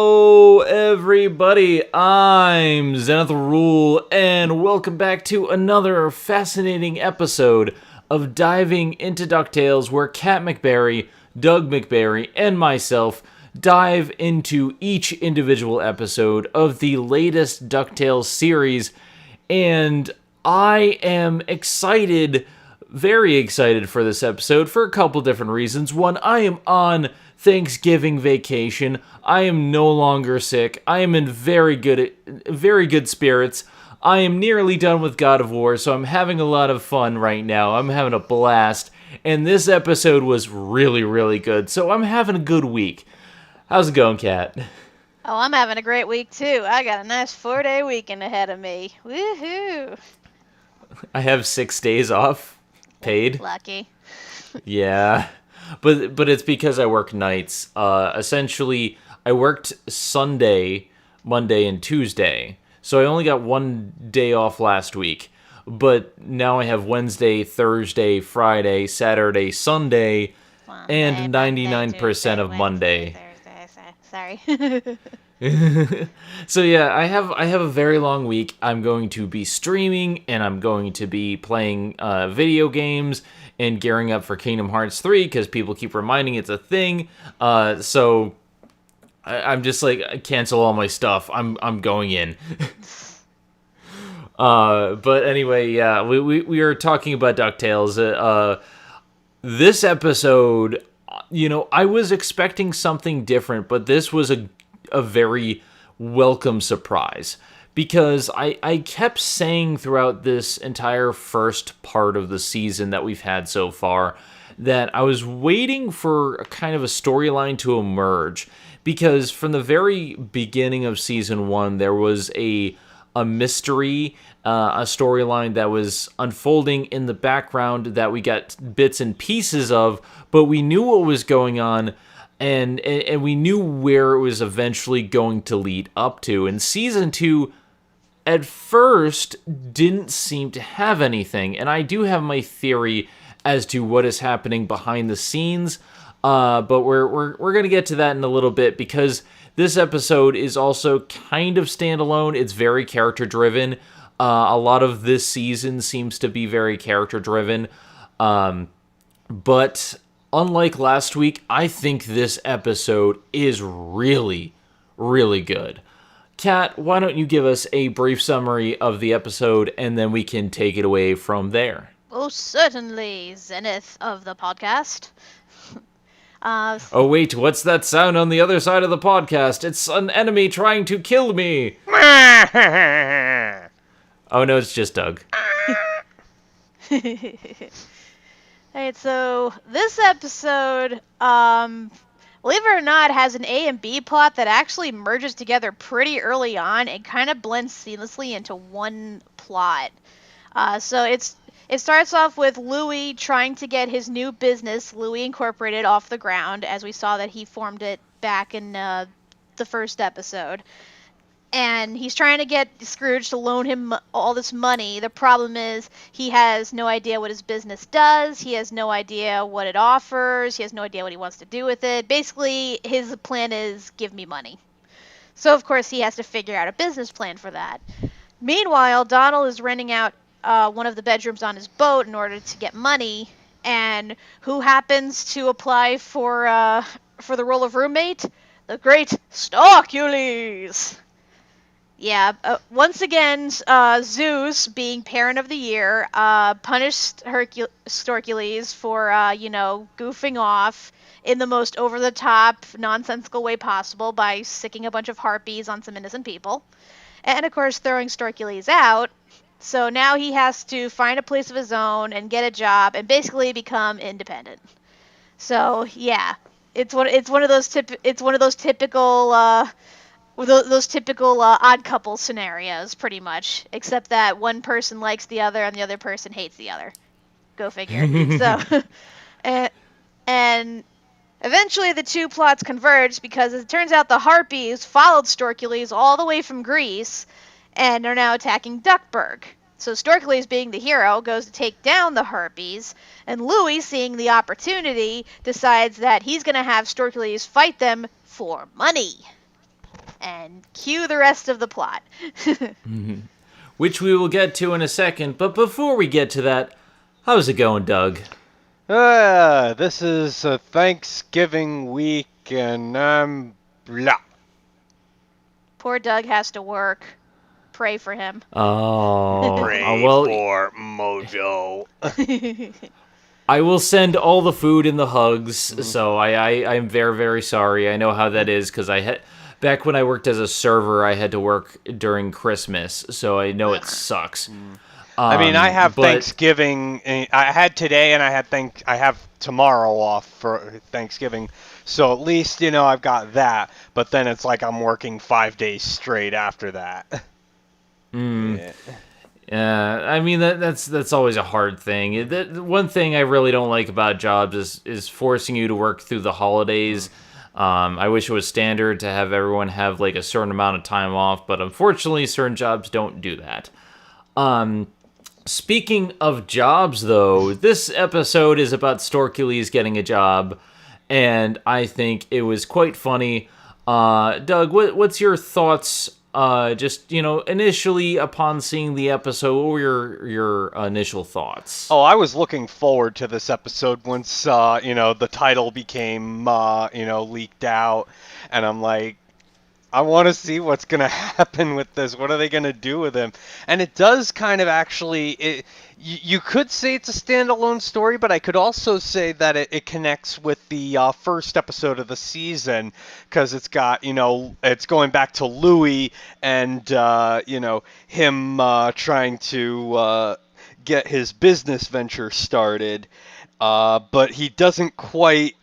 Hello everybody, I'm Zenith and welcome back to another fascinating episode of Diving Into DuckTales, where Kat Macberrie, Doug Macberrie, and myself dive into each individual episode of the latest DuckTales series. And I am excited, very excited for this episode for a couple different reasons. One, I am on Thanksgiving vacation. I am no longer sick. I am in very good spirits. I am nearly done with God of War, so I'm having a lot of fun right now. I'm having a blast. And this episode was really, really good, so I'm having a good week. How's it going, Kat? Oh, I'm having a great week, too. I got a nice 4-day weekend ahead of me. Woohoo! I have 6 days off, paid. Lucky. Yeah. But it's because I work nights. Essentially, I worked Sunday, Monday, and Tuesday. So I only got 1 day off last week. But now I have Wednesday, Thursday, Friday, Saturday, Sunday, and 99% of Monday. Sorry. So yeah, I have a very long week. I'm going to be streaming, and I'm going to be playing video games and gearing up for Kingdom Hearts 3 because people keep reminding it's a thing. So I'm just like, cancel all my stuff. I'm going in. But anyway, yeah, we are talking about DuckTales. This episode, I was expecting something different, but this was a very welcome surprise. Because I kept saying throughout this entire first part of the season that we've had so far that I was waiting for a kind of a storyline to emerge. Because from the very beginning of season 1, there was a mystery, a storyline that was unfolding in the background that we got bits and pieces of, but we knew what was going on. And we knew where it was eventually going to lead up to. And season 2, at first, didn't seem to have anything. And I do have my theory as to what is happening behind the scenes. But we're going to get to that in a little bit, because this episode is also kind of standalone. It's very character-driven. A lot of this season seems to be very character-driven. But unlike last week, I think this episode is really, really good. Kat, why don't you give us a brief summary of the episode, and then we can take it away from there. Oh, certainly, Zenith of the podcast. Oh wait, what's that sound on the other side of the podcast? It's an enemy trying to kill me! Oh no, it's just Doug. Alright, so this episode, believe it or not, has an A and B plot that actually merges together pretty early on and kind of blends seamlessly into one plot. So it starts off with Louie trying to get his new business, Louie Incorporated, off the ground, as we saw that he formed it back in the first episode. And he's trying to get Scrooge to loan him all this money. The problem is he has no idea what his business does. He has no idea what it offers. He has no idea what he wants to do with it. Basically, his plan is give me money. So, of course, he has to figure out a business plan for that. Meanwhile, Donald is renting out one of the bedrooms on his boat in order to get money. And who happens to apply for the role of roommate? The great Storkules! Yeah, once again, Zeus, being Parent of the Year, punished Storkules for, goofing off in the most over-the-top, nonsensical way possible by sicking a bunch of harpies on some innocent people. And, of course, throwing Storkules out. So now he has to find a place of his own and get a job and basically become independent. So, yeah, it's one of those typical odd couple scenarios, pretty much, except that one person likes the other and the other person hates the other. Go figure. So, and eventually the two plots converge, because it turns out the harpies followed Storkules all the way from Greece and are now attacking Duckberg. So Storkules, being the hero, goes to take down the harpies, and Louie, seeing the opportunity, decides that he's going to have Storkules fight them for money. and cue the rest of the plot. Which we will get to in a second, but before we get to that, how's it going, Doug? This is a Thanksgiving week, and I'm blah. Poor Doug has to work. Pray for him. Oh, Pray well, for Mojo. I will send all the food and the hugs, so I'm very, very sorry. I know how that is, because back when I worked as a server, I had to work during Christmas, so I know it sucks. I mean, I have but- Thanksgiving. I had today, and I have tomorrow off for Thanksgiving. So at least I've got that. But then it's like I'm working 5 days straight after that. Yeah, I mean that's always a hard thing. One thing I really don't like about jobs is forcing you to work through the holidays. I wish it was standard to have everyone have like a certain amount of time off, but unfortunately, certain jobs don't do that. Speaking of jobs, though, this episode is about Storkules getting a job, and I think it was quite funny. Doug, what's your thoughts? Just initially upon seeing the episode, what were your initial thoughts? Oh, I was looking forward to this episode once the title became leaked out, and I'm like, I want to see what's going to happen with this. What are they going to do with him? And it does kind of actually, you could say it's a standalone story, but I could also say that it connects with the first episode of the season, because it's got, it's going back to Louis and, him trying to get his business venture started, but he doesn't quite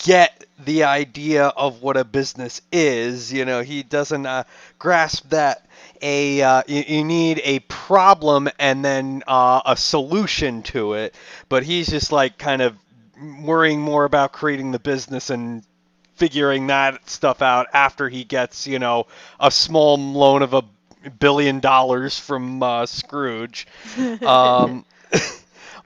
get the idea of what a business is. He doesn't grasp that you need a problem and then a solution to it, but he's just like kind of worrying more about creating the business and figuring that stuff out after he gets a small loan of $1 billion from Scrooge.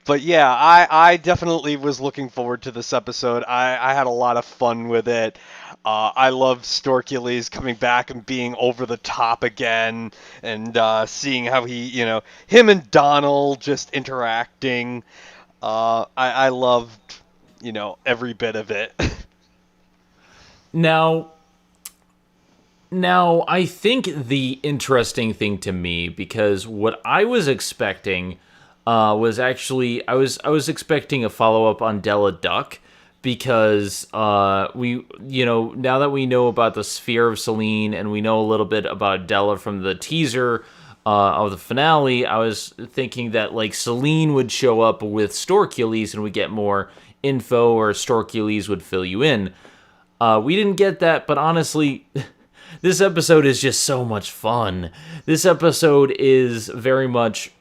But yeah, I definitely was looking forward to this episode. I had a lot of fun with it. I love Storkules coming back and being over the top again, and seeing how him and Donald just interacting. I loved, every bit of it. Now, I think the interesting thing to me, because what I was expecting was actually I was expecting a follow-up on Della Duck, because we now that we know about the sphere of Selene and we know a little bit about Della from the teaser of the finale, I was thinking that like Selene would show up with Storkules and we get more info, or Storkules would fill you in. We didn't get that, but honestly, this episode is just so much fun. This episode is very much,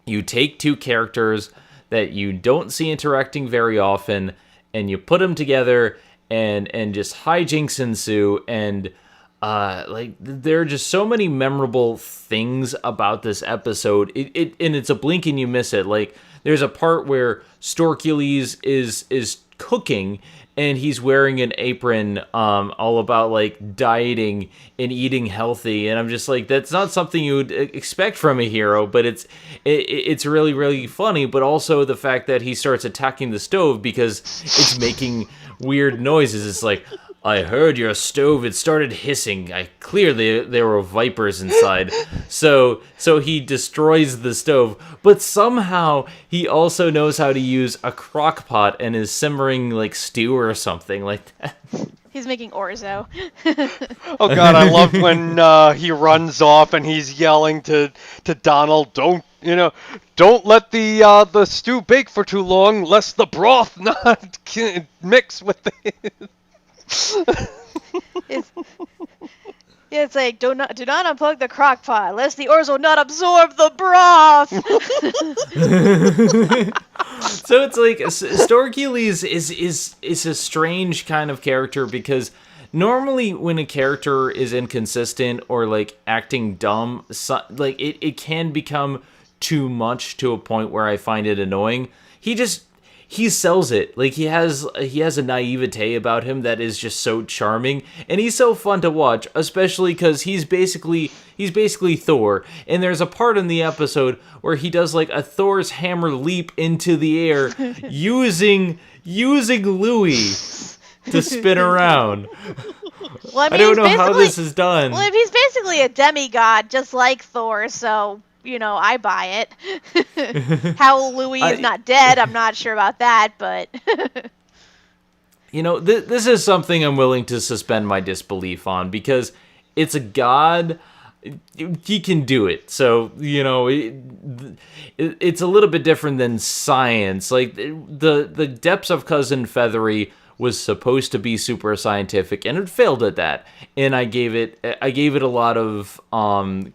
you take two characters that you don't see interacting very often, and you put them together, and just hijinks ensue, and there are just so many memorable things about this episode. And it's a blink and you miss it. Like, there's a part where Storkules is cooking, and he's wearing an apron, all about like dieting and eating healthy, and I'm just like, that's not something you would expect from a hero, but it's really, really funny. But also the fact that he starts attacking the stove because it's making weird noises. It's like, I heard your stove, it started hissing. Clearly there were vipers inside. So he destroys the stove, but somehow he also knows how to use a crock pot and is simmering like stew or something like that. He's making orzo. Oh god, I loved when he runs off and he's yelling to Donald, don't let the stew bake for too long, lest the broth not mix with the... It's like, do not unplug the crock pot, lest the orzo not absorb the broth. So it's like Storkules is a strange kind of character, because normally when a character is inconsistent or like acting dumb, like it can become too much to a point where I find it annoying. he sells it. Like, he has a naivete about him that is just so charming, and he's so fun to watch, especially because he's basically Thor. And there's a part in the episode where he does like a Thor's hammer leap into the air using Louis to spin around. Well, I don't know how this is done. Well, he's basically a demigod, just like Thor, so, I buy it. How Louis is not dead, I'm not sure about that, but... This is something I'm willing to suspend my disbelief on, because it's a god. He can do it. So, it's a little bit different than science. Like, the depths of Cousin Feathery was supposed to be super scientific, and it failed at that. And I gave it a lot of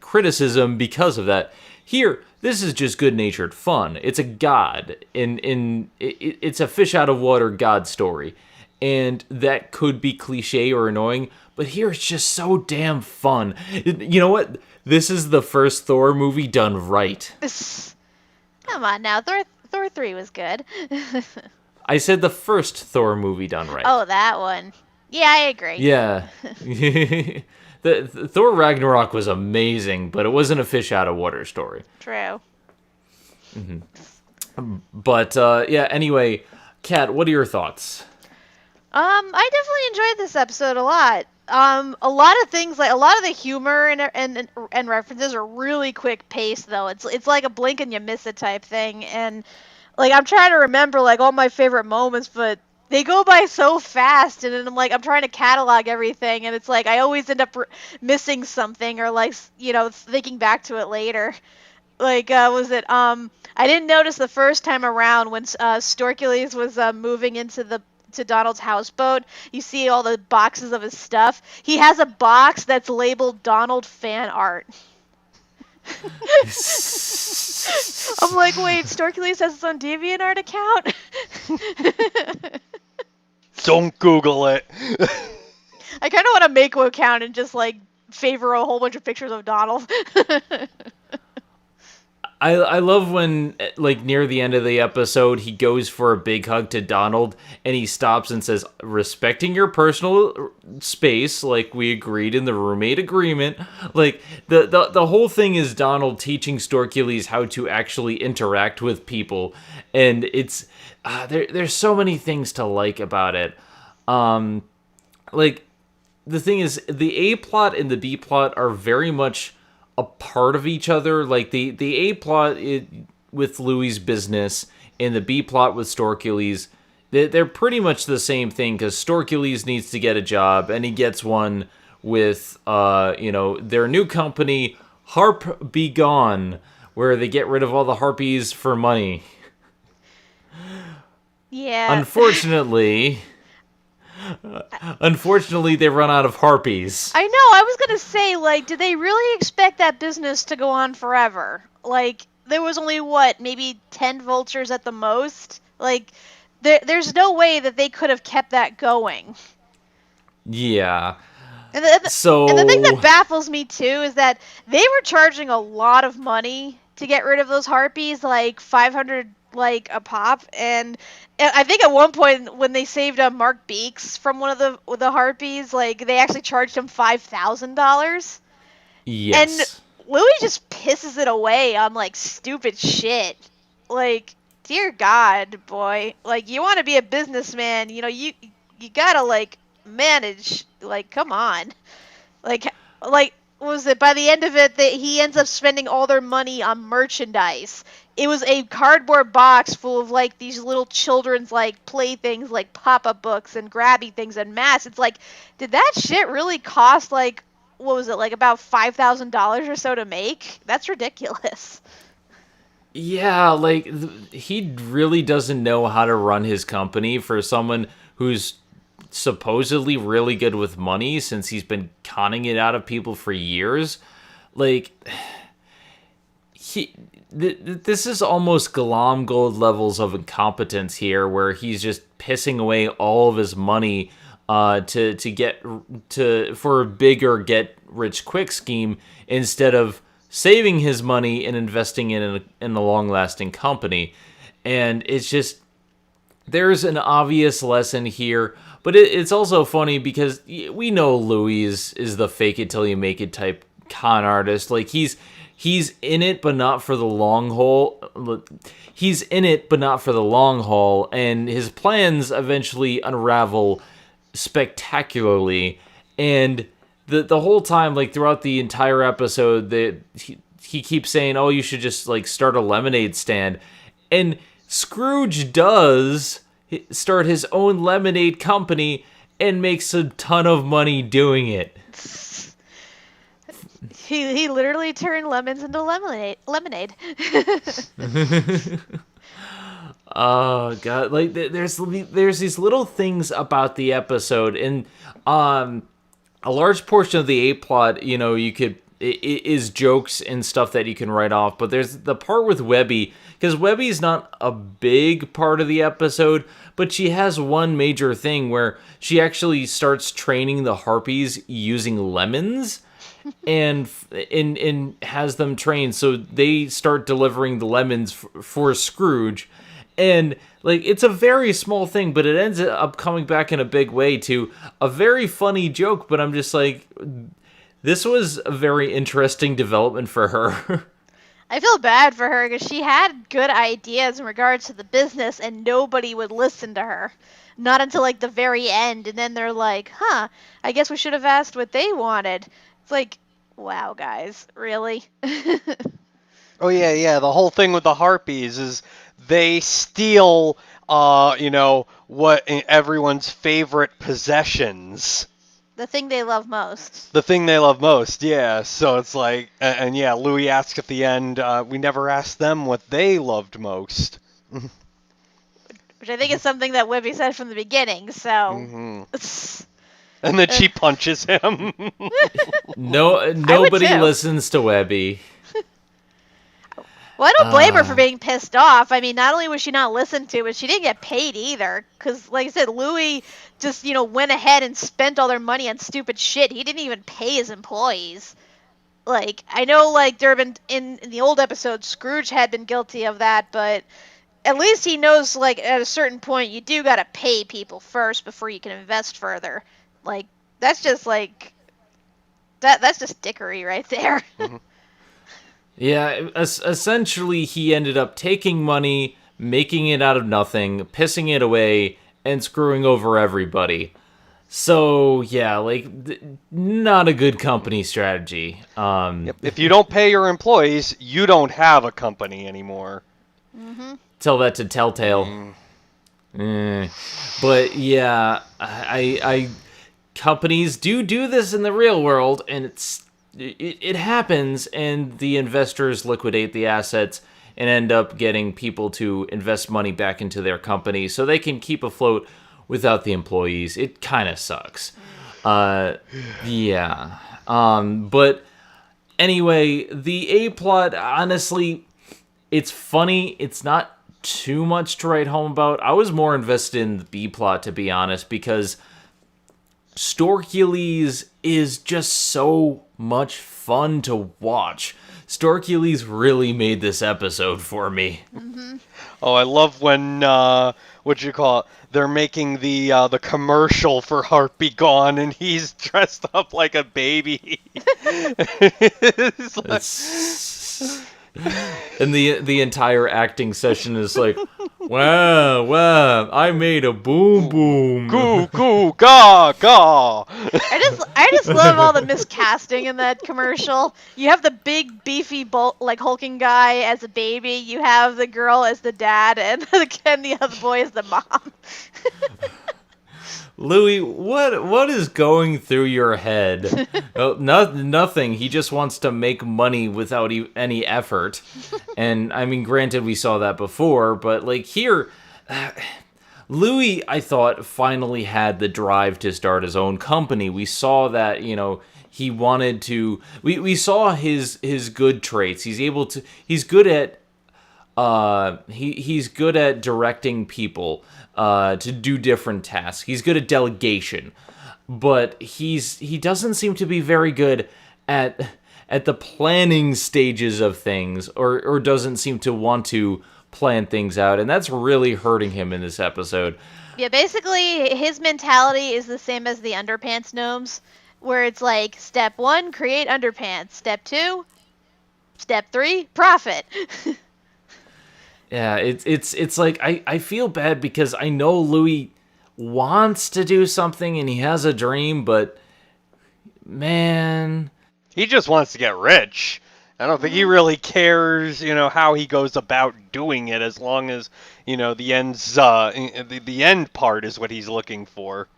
criticism because of that. Here, this is just good-natured fun. It's a god, it's a fish out of water god story, and that could be cliche or annoying. But here, it's just so damn fun. You know what? This is the first Thor movie done right. Come on now, Thor 3 was good. I said the first Thor movie done right. Oh, that one. Yeah, I agree. Yeah. the Thor Ragnarok was amazing, but it wasn't a fish out of water story. True. Mm-hmm. But, anyway, Kat, what are your thoughts? I definitely enjoyed this episode a lot. A lot of things, like a lot of the humor and references are really quick paced, though. It's like a blink and you miss it type thing, and like I'm trying to remember like all my favorite moments, but they go by so fast, and then I'm trying to catalog everything, and it's like I always end up missing something or like thinking back to it later. Like I didn't notice the first time around when Storkules was moving to Donald's houseboat. You see all the boxes of his stuff. He has a box that's labeled Donald fan art. I'm like, wait, Storkules has his own DeviantArt account? Don't Google it. I kind of want to make an account and just like favor a whole bunch of pictures of Donald. I love when, like, near the end of the episode, he goes for a big hug to Donald, and he stops and says, respecting your personal space, like we agreed in the roommate agreement. Like, the whole thing is Donald teaching Storkules how to actually interact with people, and it's, there's so many things to like about it. Like, the thing is, the A-plot and the B-plot are very much a part of each other. Like the A plot with Louis' business and the B plot with Storkules, they're pretty much the same thing, because Storkules needs to get a job, and he gets one with their new company, Harp Be Gone, where they get rid of all the harpies for money. Yeah. Unfortunately, they run out of harpies. I know. I was going to say, like, did they really expect that business to go on forever? Like, there was only, maybe 10 vultures at the most? Like, there's no way that they could have kept that going. Yeah. And the thing that baffles me, too, is that they were charging a lot of money to get rid of those harpies, like 500 a pop, and I think at one point when they saved Mark Beeks from one of the harpies, like they actually charged him $5,000. Yes. And Louis just pisses it away on like stupid shit. Like, dear God, boy, like you want to be a businessman, you gotta like manage. Like, come on, like what was it? By the end of it, that he ends up spending all their money on merchandise. It was a cardboard box full of like these little children's like playthings, like pop-up books and grabby things and masks. It's like, did that shit really cost like, what was it, like about $5,000 or so to make? That's ridiculous. Yeah, like he really doesn't know how to run his company for someone who's supposedly really good with money, since he's been conning it out of people for years. Like, this is almost Galam Gold levels of incompetence here, where he's just pissing away all of his money for a bigger get rich quick scheme, instead of saving his money and investing in a long lasting company. And it's just, there's an obvious lesson here, but it's also funny because we know Louis is the fake it till you make it type con artist. Like he's in it, but not for the long haul. He's in it, but not for the long haul, and his plans eventually unravel spectacularly. And the whole time, like throughout the entire episode, he keeps saying, "Oh, you should just like start a lemonade stand," and Scrooge does start his own lemonade company and makes a ton of money doing it. He literally turned lemons into lemonade. Oh god, like there's these little things about the episode, and a large portion of the A plot, you know, is jokes and stuff that you can write off, but there's the part with Webby, because Webby's not a big part of the episode, but she has one major thing where she actually starts training the harpies using lemons. And has them trained so they start delivering the lemons for Scrooge. And like it's a very small thing, but it ends up coming back in a big way to a very funny joke. But I'm just like, this was a very interesting development for her. I feel bad for her because she had good ideas in regards to the business and nobody would listen to her. Not until like the very end, and then they're like, huh, I guess we should have asked what they wanted. It's like, wow, guys, really? Oh yeah. The whole thing with the harpies is they steal, what everyone's favorite possessions. The thing they love most. The thing they love most, yeah. So it's like, and yeah, Louis asks at the end, we never asked them what they loved most. Which I think is something that Webby said from the beginning, so... Mm-hmm. And then she punches him. Nobody listens to Webby. Well, I don't blame her for being pissed off. I mean, not only was she not listened to, but she didn't get paid either. Because, like I said, Louis just, went ahead and spent all their money on stupid shit. He didn't even pay his employees. Like, I know, like, Durbin, in the old episode, Scrooge had been guilty of that, but at least he knows, like, at a certain point, you do gotta pay people first before you can invest further. Like, that's just, like, that's just dickery right there. Mm-hmm. Yeah, essentially he ended up taking money, making it out of nothing, pissing it away, and screwing over everybody. So, yeah, like, not a good company strategy. If you don't pay your employees, you don't have a company anymore. Mm-hmm. Tell that to Telltale. But, yeah, I companies do this in the real world, and it happens, and the investors liquidate the assets and end up getting people to invest money back into their company so they can keep afloat without the employees. It kind of sucks. Yeah. But anyway, the A-plot, honestly, it's funny. It's not too much to write home about. I was more invested in the B-plot, to be honest, because Storkules is just so much fun to watch. Storkules really made this episode for me. Mm-hmm. Oh, I love when they're making the commercial for Harpy Gone, and he's dressed up like a baby. It's like... And the entire acting session is like, wow, I made a boom boom. Goo goo ga ga. I just love all the miscasting in that commercial. You have the big beefy hulking guy as a baby. You have the girl as the dad, and the other boy as the mom. Louis, what is going through your head? Oh, nothing. He just wants to make money without any effort. And, I mean, granted, we saw that before, but, like, here, Louis, I thought, finally had the drive to start his own company. We saw that, he wanted to... We saw his good traits. He's good at... he's good at directing people to do different tasks. He's good at delegation, but he doesn't seem to be very good at the planning stages of things, or doesn't seem to want to plan things out, and that's really hurting him in this episode. Yeah, basically, his mentality is the same as the underpants gnomes, where it's like, step 1, create underpants. Step 2, step 3, profit. Yeah, it's like I feel bad because I know Louis wants to do something and he has a dream, but man, He just wants to get rich. I don't think he really cares, how he goes about doing it, as long as, the end part is what he's looking for.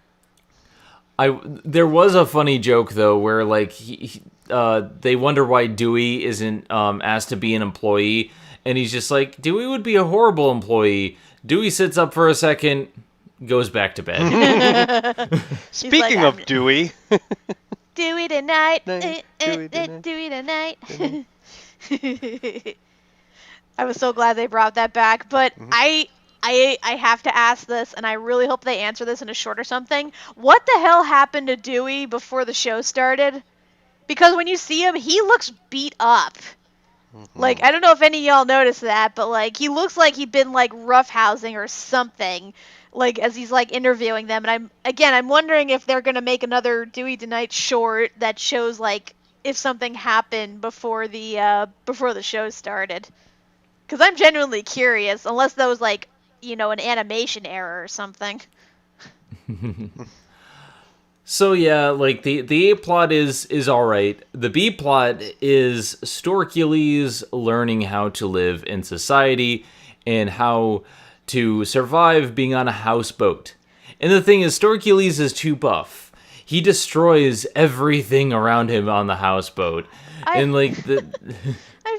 There was a funny joke though where like they wonder why Dewey isn't asked to be an employee, and he's just like, Dewey would be a horrible employee. Dewey sits up for a second, goes back to bed. Speaking like, of Dewey, Dewey tonight. Dewey tonight. Dewey tonight. I was so glad they brought that back, but I have to ask this, and I really hope they answer this in a short or something. What the hell happened to Dewey before the show started? Because when you see him, he looks beat up. Like, I don't know if any of y'all noticed that, but, like, he looks like he'd been, like, roughhousing or something, like, as he's, like, interviewing them. And I'm wondering if they're gonna make another Dewey Tonight short that shows, like, if something happened before the show started. Because I'm genuinely curious, unless that was, like, an animation error or something. So yeah, like the A plot is all right. The B plot is Storkules learning how to live in society and how to survive being on a houseboat. And the thing is, Storkules is too buff. He destroys everything around him on the houseboat. I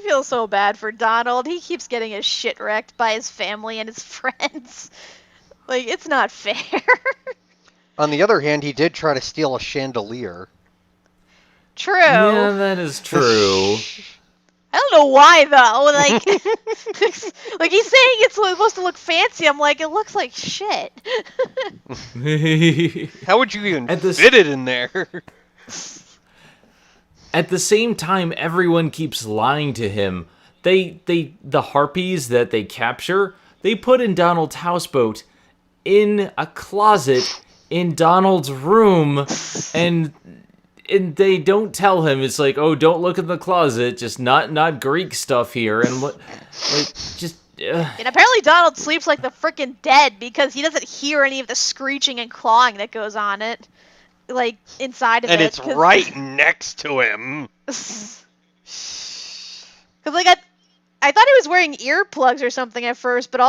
feel so bad for Donald. He keeps getting his shit wrecked by his family and his friends. Like, it's not fair. On the other hand, he did try to steal a chandelier. True. Yeah, that is true. I don't know why, though. Like, like he's saying it's supposed to look fancy. I'm like, it looks like shit. How would you even fit it in there? At the same time, everyone keeps lying to him. The harpies that they capture, they put in Donald's houseboat in a closet in Donald's room, and they don't tell him. It's like, oh, don't look in the closet, just not Greek stuff here, and what, like, just. And apparently Donald sleeps like the frickin' dead because he doesn't hear any of the screeching and clawing that goes on it, like inside of and it. And it's right next to him. Because like I thought he was wearing earplugs or something at first, but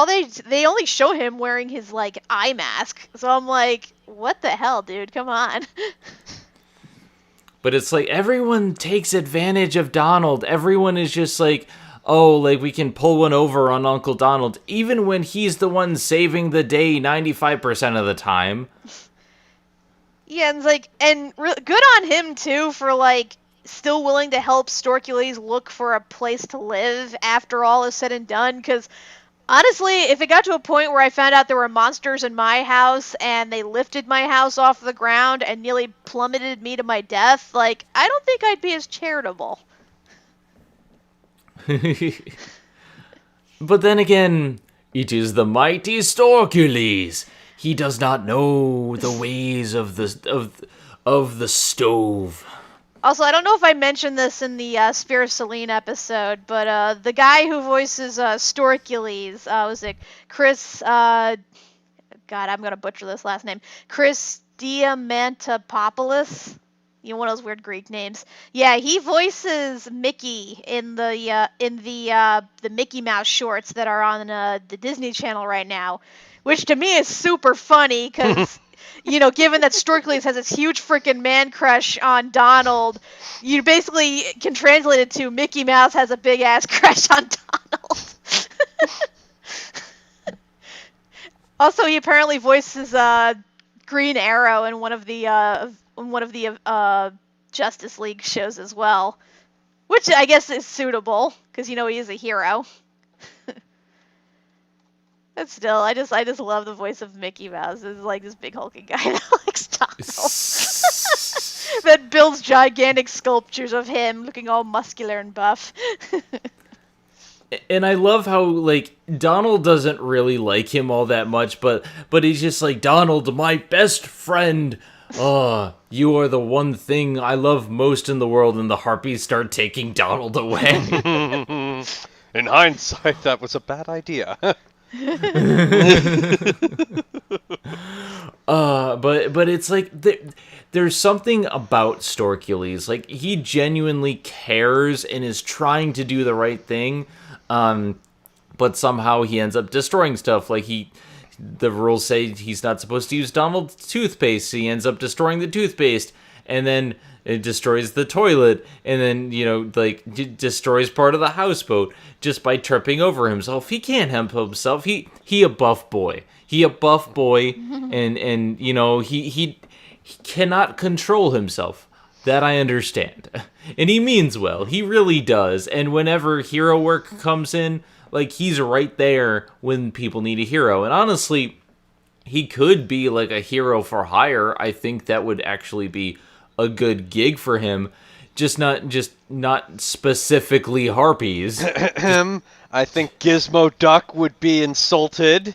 they only show him wearing his, like, eye mask. So I'm like, what the hell, dude? Come on. But it's like everyone takes advantage of Donald. Everyone is just like, oh, like we can pull one over on Uncle Donald, even when he's the one saving the day 95% of the time. Yeah, and it's like, good on him too for, like, still willing to help Storkules look for a place to live after all is said and done, because honestly, if it got to a point where I found out there were monsters in my house and they lifted my house off the ground and nearly plummeted me to my death, like, I don't think I'd be as charitable. But then again, it is the mighty Storkules. He does not know the ways of the stove. Also, I don't know if I mentioned this in the Spear of Selene episode, but the guy who voices Storkules, was it Chris, God, I'm going to butcher this last name, Chris Diamantopoulos? One of those weird Greek names. Yeah, he voices Mickey in the Mickey Mouse shorts that are on the Disney Channel right now, which to me is super funny, because... given that Storkules has this huge freaking man crush on Donald, you basically can translate it to Mickey Mouse has a big ass crush on Donald. Also, he apparently voices Green Arrow in one of the Justice League shows as well, which I guess is suitable because he is a hero. But still, I just love the voice of Mickey Mouse. It's like this big hulking guy that likes Donald. That builds gigantic sculptures of him looking all muscular and buff. And I love how, like, Donald doesn't really like him all that much, but he's just like, Donald, my best friend. Oh, you are the one thing I love most in the world, and the harpies start taking Donald away. In hindsight, that was a bad idea. But it's like there's something about Storkules. Like, he genuinely cares and is trying to do the right thing, but somehow he ends up destroying stuff. Like, the rules say he's not supposed to use Donald's toothpaste, so he ends up destroying the toothpaste, and then it destroys the toilet, and then, destroys part of the houseboat just by tripping over himself. He can't help himself. He a buff boy. And he cannot control himself. That I understand. And he means well. He really does. And whenever hero work comes in, like, he's right there when people need a hero. And honestly, he could be like a hero for hire. I think that would actually be a good gig for him. Just not specifically harpies. I think Gizmo Duck would be insulted.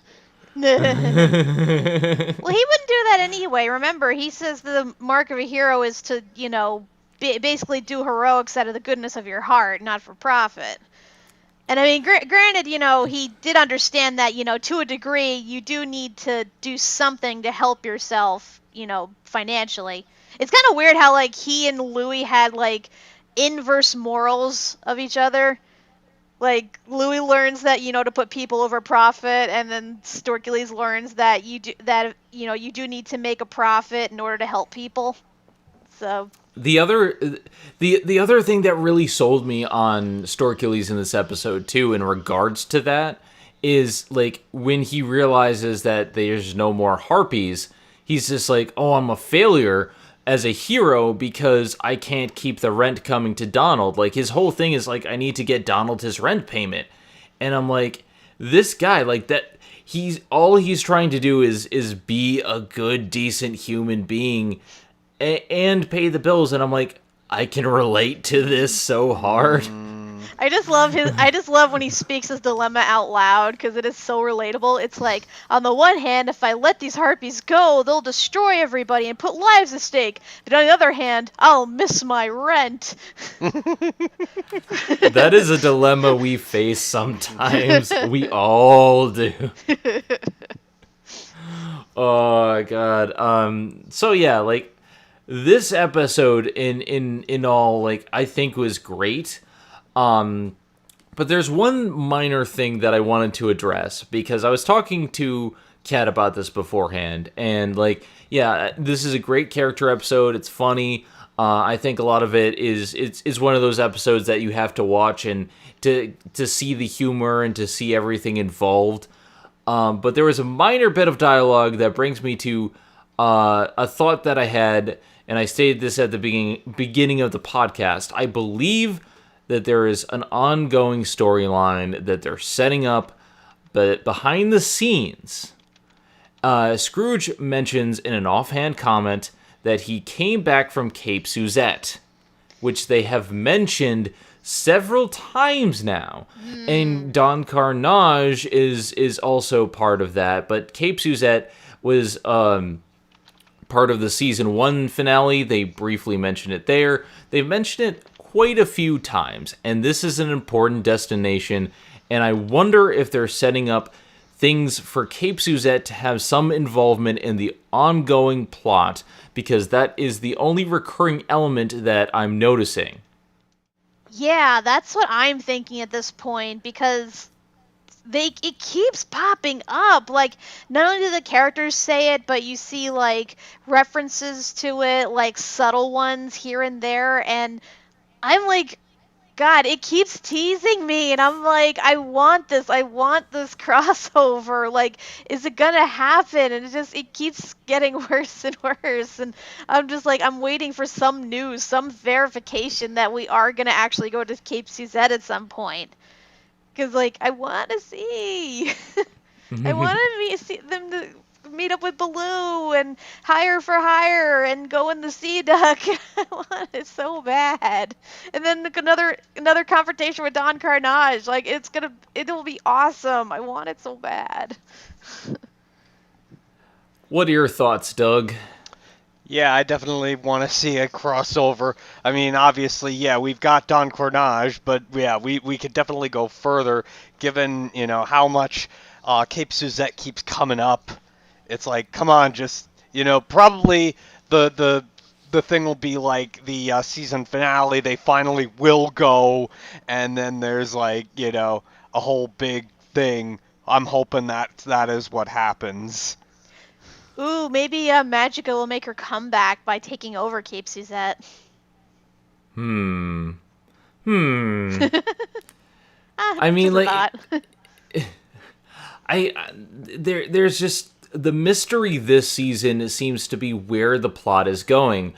Well, he wouldn't do that anyway. Remember, he says the mark of a hero is to, basically do heroics out of the goodness of your heart, not for profit. And I mean, granted, he did understand that, to a degree, you do need to do something to help yourself, financially. It's kind of weird how, like, he and Louie had, like, inverse morals of each other. Like, Louie learns that, to put people over profit, and then Storkules learns that you do need to make a profit in order to help people. So the other thing that really sold me on Storkules in this episode too, in regards to that, is like when he realizes that there's no more harpies, he's just like, oh, I'm a failure as a hero because I can't keep the rent coming to Donald. Like, his whole thing is like, I need to get Donald his rent payment. And I'm like, this guy, like, that he's trying to do is be a good, decent human being and pay the bills. And I'm like, I can relate to this so hard. I just love when he speaks his dilemma out loud, because it is so relatable. It's like, on the one hand, if I let these harpies go, they'll destroy everybody and put lives at stake. But on the other hand, I'll miss my rent. That is a dilemma we face sometimes. We all do. Oh, God. So yeah, like, this episode in all, like, I think was great. But there's one minor thing that I wanted to address, because I was talking to Kat about this beforehand, and, like, yeah, this is a great character episode. It's funny. I think a lot of it is one of those episodes that you have to watch and to see the humor and to see everything involved. But there was a minor bit of dialogue that brings me to a thought that I had, and I stated this at the beginning of the podcast. I believe that there is an ongoing storyline that they're setting up, but behind the scenes, Scrooge mentions in an offhand comment that he came back from Cape Suzette, which they have mentioned several times now. And Don Carnage is also part of that, but Cape Suzette was part of the season 1 finale. They briefly mentioned it there. They've mentioned it quite a few times, and this is an important destination, and I wonder if they're setting up things for Cape Suzette to have some involvement in the ongoing plot, because that is the only recurring element that I'm noticing. Yeah, that's what I'm thinking at this point, because it keeps popping up. Like, not only do the characters say it, but you see, like, references to it, like subtle ones here and there, and I'm like, God, it keeps teasing me, and I'm like, I want this crossover. Like, is it gonna happen? And it keeps getting worse and worse, and I'm just like, I'm waiting for some news, some verification that we are gonna actually go to Cape Suzette at some point. Because, like, I want to see. I want to see them to meet up with Baloo and Hire for Hire and go in the Sea Duck. I want it so bad. And then another confrontation with Don Carnage. Like it'll be awesome. I want it so bad. What are your thoughts, Doug? Yeah, I definitely want to see a crossover. I mean, obviously, yeah, we've got Don Cornage, but yeah, we could definitely go further, given, how much Cape Suzette keeps coming up. It's like, come on, just, probably the thing will be like the season finale. They finally will go, and then there's like, a whole big thing. I'm hoping that is what happens. Ooh, maybe Magica will make her comeback by taking over Cape Suzette. I I mean, like, there's just the mystery this season seems to be where the plot is going.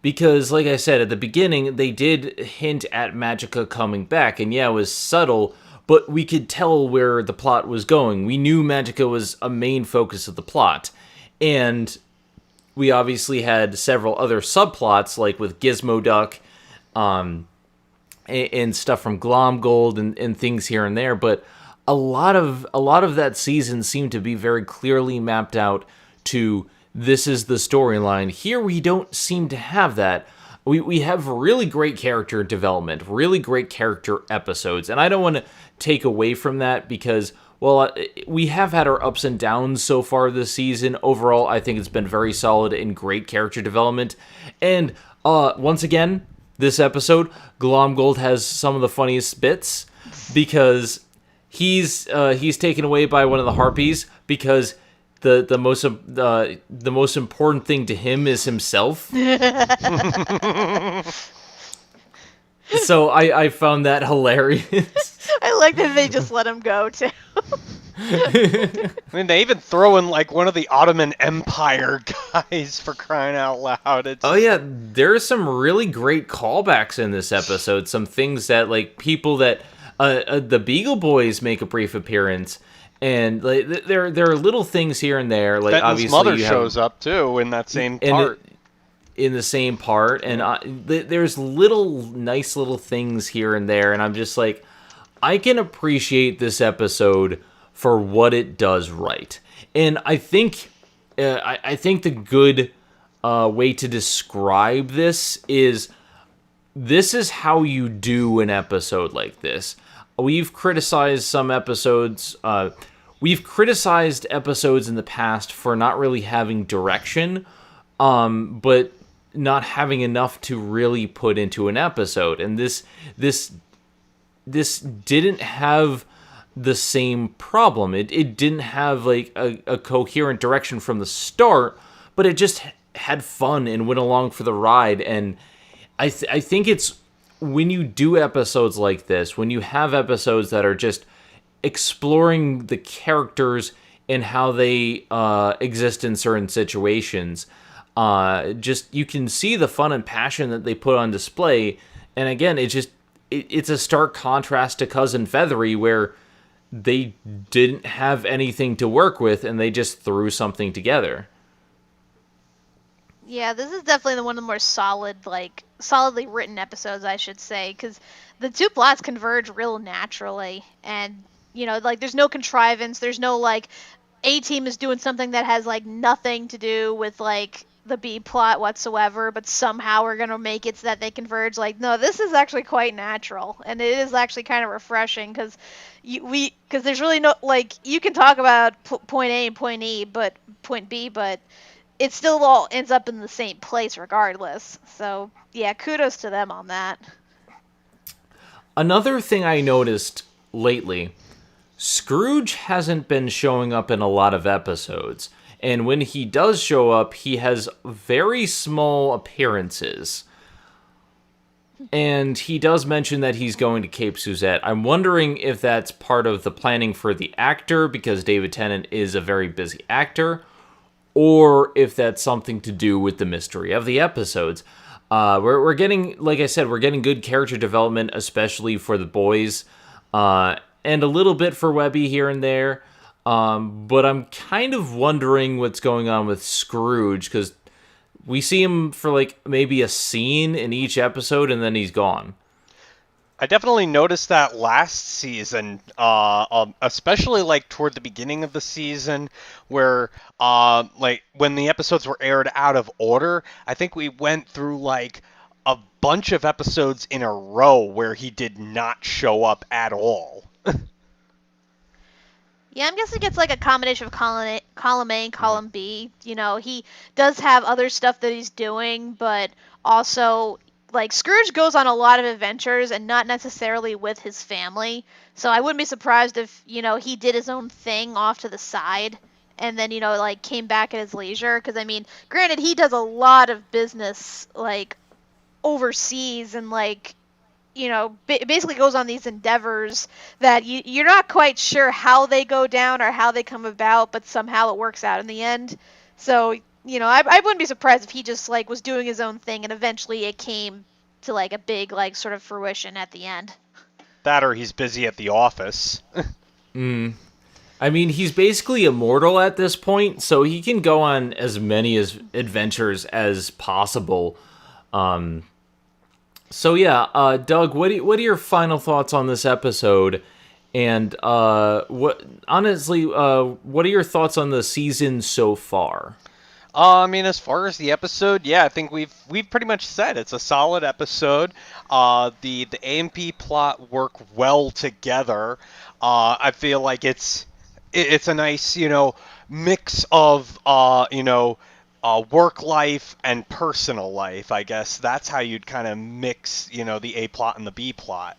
Because, like I said, at the beginning, they did hint at Magica coming back, and yeah, it was subtle, but we could tell where the plot was going. We knew Magica was a main focus of the plot. And we obviously had several other subplots, like with Gizmo Duck, and stuff from Glomgold and things here and there. But a lot of that season seemed to be very clearly mapped out to this is the storyline. Here we don't seem to have that. We have really great character development, really great character episodes, and I don't want to take away from that because, well, we have had our ups and downs so far this season. Overall, I think it's been very solid and great character development. And once again, this episode, Glomgold has some of the funniest bits because he's taken away by one of the harpies because the most important thing to him is himself. So I found that hilarious. I like that they just let him go too. I mean, they even throw in like one of the Ottoman Empire guys for crying out loud. Oh yeah, there's some really great callbacks in this episode. Some things that like people that the Beagle Boys make a brief appearance. And like, there are little things here and there. Like Benton's obviously, mother shows up too in that same part. In the same part, and there's nice little things here and there, and I'm just like, I can appreciate this episode for what it does right. And I think the good way to describe this is how you do an episode like this. We've criticized some episodes. We've criticized episodes in the past for not really having direction, but not having enough to really put into an episode. And this didn't have the same problem. It didn't have like a coherent direction from the start, but it just had fun and went along for the ride. And I think it's when you do episodes like this, when you have episodes that are just exploring the characters and how they exist in certain situations, just you can see the fun and passion that they put on display. And again, it's a stark contrast to Cousin Feathery, where they didn't have anything to work with and they just threw something together. Yeah, this is definitely one of the more solidly written episodes, I should say, because the two plots converge real naturally, and like there's no contrivance, there's no like A-Team is doing something that has like nothing to do with like the B plot whatsoever, but somehow we're gonna make it so that they converge. Like, no, this is actually quite natural, and it is actually kind of refreshing because there's really no like you can talk about point A and point B, but it still all ends up in the same place regardless. So yeah, kudos to them on that. Another thing I noticed lately, Scrooge hasn't been showing up in a lot of episodes. And when he does show up, he has very small appearances. And he does mention that he's going to Cape Suzette. I'm wondering if that's part of the planning for the actor, because David Tennant is a very busy actor, or if that's something to do with the mystery of the episodes. We're getting, like I said, we're getting good character development, especially for the boys, and a little bit for Webby here and there. But I'm kind of wondering what's going on with Scrooge, because we see him for like maybe a scene in each episode and then he's gone. I definitely noticed that last season, especially like toward the beginning of the season, where like when the episodes were aired out of order. I think we went through like a bunch of episodes in a row where he did not show up at all. Yeah, I'm guessing it's like a combination of column A and column B. You know, he does have other stuff that he's doing, but also, like, Scrooge goes on a lot of adventures and not necessarily with his family. So I wouldn't be surprised if, you know, he did his own thing off to the side and then, you know, like, came back at his leisure. Because, I mean, granted, he does a lot of business, like, overseas and, like, you know, basically goes on these endeavors that you're not quite sure how they go down or how they come about, but somehow it works out in the end. So, you know, I wouldn't be surprised if he just, like, was doing his own thing and eventually it came to, like, a big, like, sort of fruition at the end. That or he's busy at the office. I mean, he's basically immortal at this point, so he can go on as many adventures as possible. So yeah, Doug, what are your final thoughts on this episode? And what are your thoughts on the season so far? I mean, as far as the episode, yeah, I think we've pretty much said it's a solid episode. The A&P plot work well together. I feel like it's a nice, you know, mix of work life and personal life. I guess that's how you'd kind of mix, you know, the A plot and the B plot.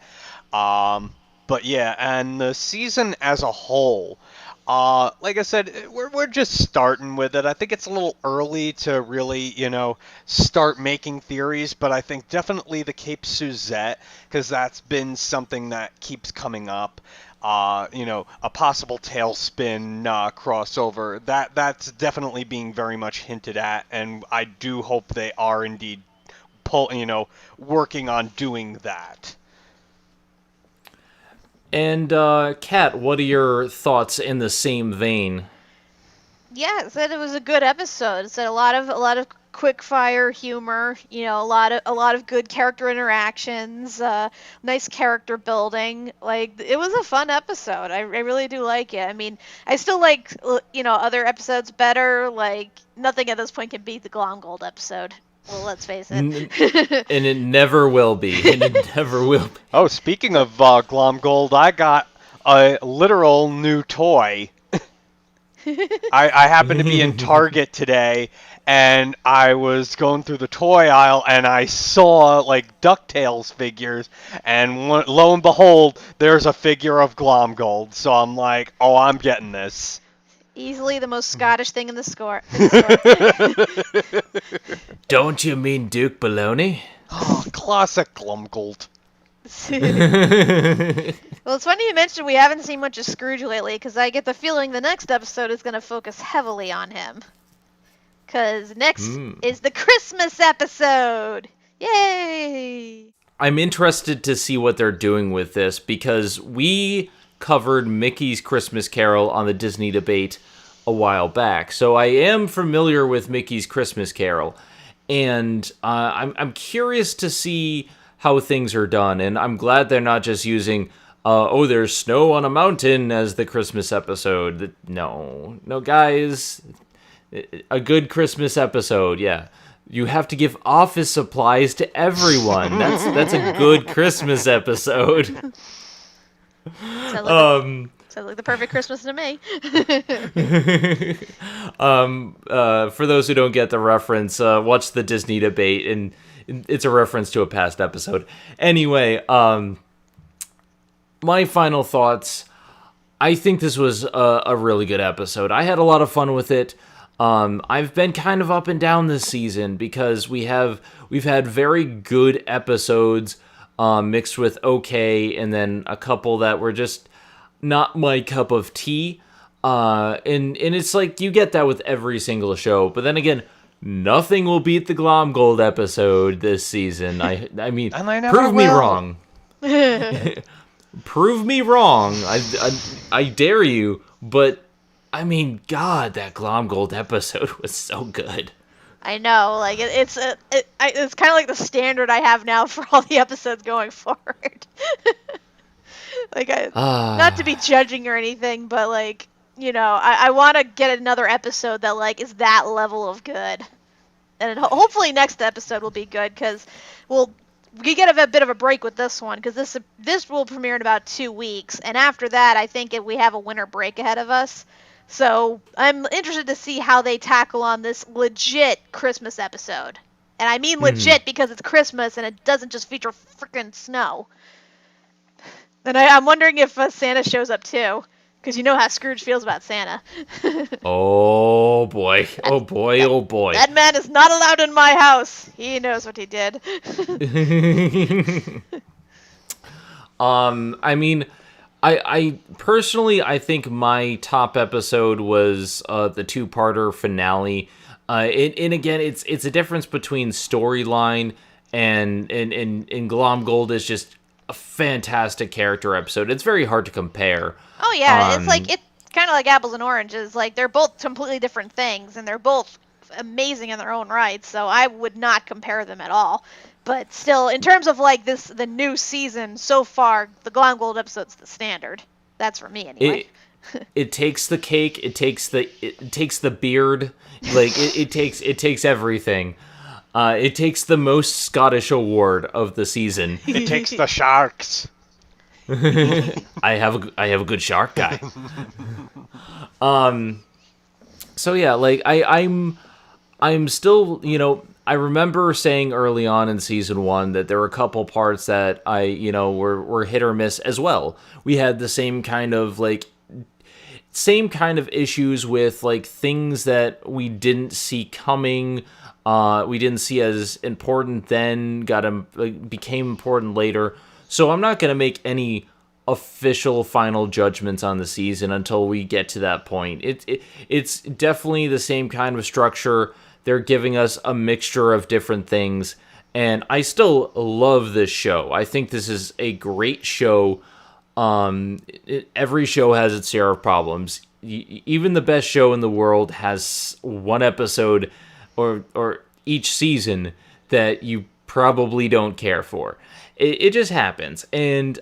But yeah, and the season as a whole, like I said, we're just starting with it. I think it's a little early to really, you know, start making theories, but I think definitely the Cape Suzette, because that's been something that keeps coming up. You know, a possible tailspin crossover. That's definitely being very much hinted at, and I do hope they are indeed working on doing that. And Kat, what are your thoughts in the same vein? Yeah, I said it was a good episode. It said a lot of quick fire humor, you know, a lot of good character interactions, nice character building. Like, it was a fun episode. I really do like it. I mean, I still like, you know, other episodes better. Like, nothing at this point can beat the Glomgold episode. Well, let's face it. And it never will be. And it never will be. Oh, speaking of Glomgold, I got a literal new toy. I happened to be in Target today, and I was going through the toy aisle, and I saw, like, DuckTales figures, and lo and behold, there's a figure of Glomgold. So I'm like, oh, I'm getting this. Easily the most Scottish thing in the store. Don't you mean Duke Baloney? Oh, classic Glomgold. Well, it's funny you mentioned we haven't seen much of Scrooge lately, because I get the feeling the next episode is going to focus heavily on him. Because next is the Christmas episode! Yay! I'm interested to see what they're doing with this, because we covered Mickey's Christmas Carol on the Disney Debate a while back. So I am familiar with Mickey's Christmas Carol. And I'm curious to see how things are done. And I'm glad they're not just using, there's snow on a mountain as the Christmas episode. No, guys. A good Christmas episode, yeah. You have to give office supplies to everyone. That's a good Christmas episode. Sounds like the perfect Christmas to me. For those who don't get the reference, watch the Disney Debate, and it's a reference to a past episode. Anyway, my final thoughts. I think this was a really good episode. I had a lot of fun with it. I've been kind of up and down this season because we've had very good episodes mixed with okay, and then a couple that were just not my cup of tea. And it's like you get that with every single show. But then again, nothing will beat the Glomgold episode this season. I mean, prove me wrong. Prove me wrong. I dare you. But I mean, God, that Glomgold episode was so good. I know, like it's kind of like the standard I have now for all the episodes going forward. Like, not to be judging or anything, but like, I want to get another episode that like is that level of good, and hopefully next episode will be good because we get a bit of a break with this one because this will premiere in about 2 weeks, and after that, I think we have a winter break ahead of us. So I'm interested to see how they tackle on this legit Christmas episode. And I mean legit because it's Christmas and it doesn't just feature freaking snow. And I'm wondering if Santa shows up too. Because you know how Scrooge feels about Santa. Oh boy. Oh boy. Oh boy. That man is not allowed in my house. He knows what he did. I mean, I personally, I think my top episode was the 2-parter finale. And again, it's a difference between storyline and Glomgold is just a fantastic character episode. It's very hard to compare. Oh yeah, it's kind of like apples and oranges. Like they're both completely different things, and they're both amazing in their own right. So I would not compare them at all. But still, in terms of like the new season so far, the Glomgold episode's the standard. That's for me anyway. It takes the cake. It takes the beard. Like it takes everything. It takes the most Scottish award of the season. It takes the sharks. I have a good shark guy. So yeah, like I'm still, I remember saying early on in season 1 that there were a couple parts that were hit or miss as well. We had the same kind of issues with like things that we didn't see coming. We didn't see as important then, became important later. So I'm not going to make any official final judgments on the season until we get to that point. It's definitely the same kind of structure. They're giving us a mixture of different things, and I still love this show. I think this is a great show. Every show has its share of problems. Even the best show in the world has one episode or each season that you probably don't care for. It just happens. And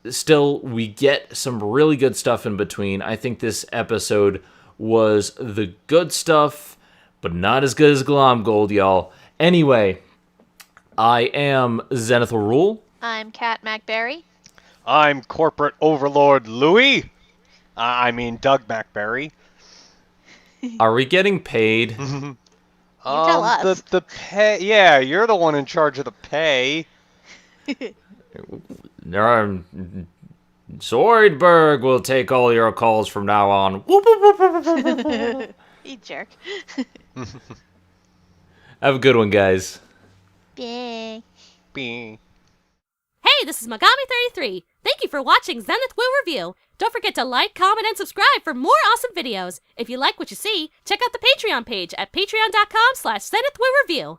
still, we get some really good stuff in between. I think this episode was the good stuff, but not as good as Glomgold, y'all. Anyway, I am Zenith Rule. I'm Kat Macberrie. I'm corporate overlord Louis. Doug Macberrie. Are we getting paid? You tell us. The pay. Yeah, you're the one in charge of the pay. Zoidberg will take all your calls from now on. You jerk. Have a good one, guys. Bing. Bing. Hey, this is Megami33. Thank you for watching Zenith Will Review. Don't forget to like, comment, and subscribe for more awesome videos. If you like what you see, check out the Patreon page at patreon.com/ZenithWillReview.